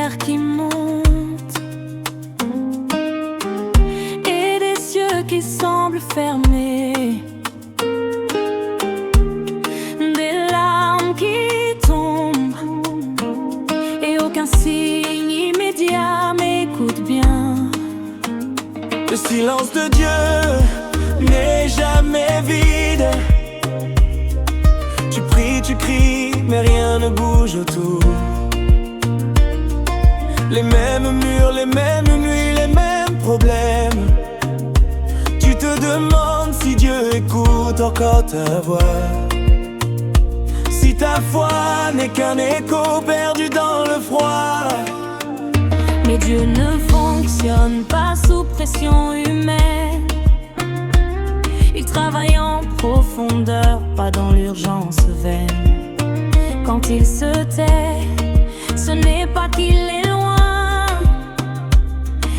colère qui monte et des yeux qui semblent fermés, des larmes qui tombent et aucun signe immédiat. M'écoute bien. Le silence de Dieu n'est jamais vide. Tu pries, tu cries, mais rien ne bouge autour. Les mêmes murs, les mêmes nuits, les mêmes problèmes. Tu te demandes si Dieu écoute encore ta voix, si ta foi n'est qu'un écho perdu dans le froid. Mais Dieu ne fonctionne pas sous pression humaine. Il travaille en profondeur, pas dans l'urgence vaine. Quand il se tait, ce n'est pas qu'il est loin,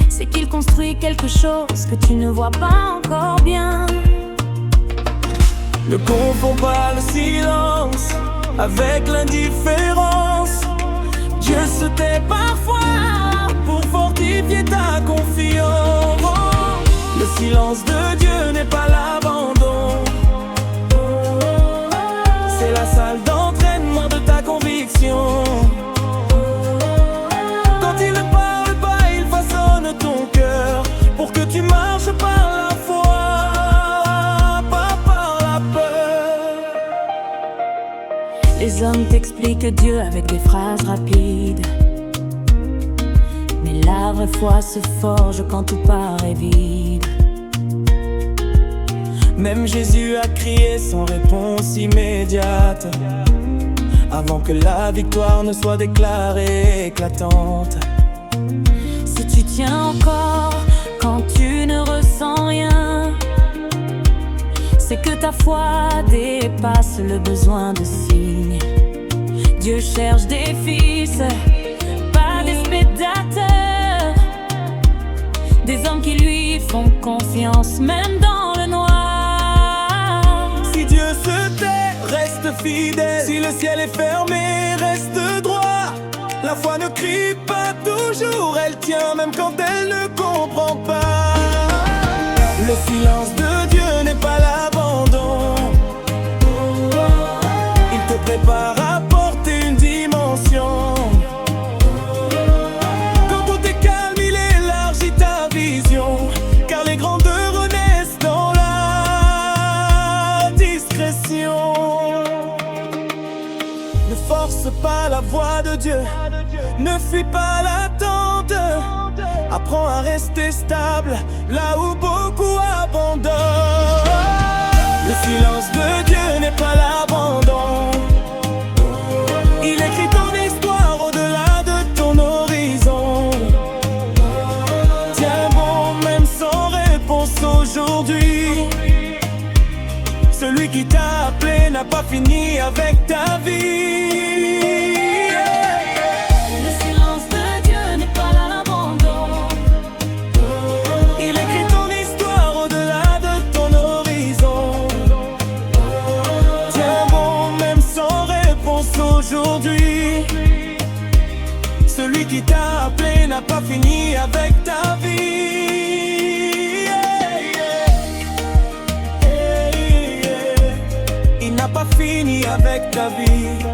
c'est qu'il construit quelque chose que tu ne vois pas encore bien. Ne confonds pas le silence avec l'indifférence. Dieu se tait parfois pour fortifier ta confiance. Le silence de Dieu n'est pas l'abandon, c'est la salle d'entraînement de ta conviction. Quand il ne parle pas, il façonne ton cœur pour que tu marches par la foi, pas par la peur. Les hommes t'expliquent Dieu avec des phrases rapides, mais la vraie foi se forge quand tout paraît vide. Même Jésus a crié sans réponse immédiate, avant que la victoire ne soit déclarée éclatante. Si tu tiens encore quand tu ne ressens rien, c'est que ta foi dépasse le besoin de signes. Dieu cherche des fils, pas des spectateurs, des hommes qui lui font confiance même dans le noir. Si Dieu se tait, reste fidèle. Si le ciel est fermé, reste droit. La foi ne crie pas toujours, elle tient même quand elle ne comprend pas. Le silence de Dieu n'est pas l'abandon, il te prépare à porter une dimension. Quand tout est calme, il élargit ta vision, car les grandeurs renaissent dans la discrétion. Ne force pas la voix de Dieu, ne fuis pas l'attente. Apprends à rester stable là où beaucoup abandonnent. Le silence de Dieu n'est pas l'abandon, il écrit ton histoire au-delà de ton horizon. Tiens bon même sans réponse aujourd'hui, celui qui t'a appelé n'a pas fini avec ta vie. Aujourd'hui, celui qui t'a appelé n'a pas fini avec ta vie. Il n'a pas fini avec ta vie.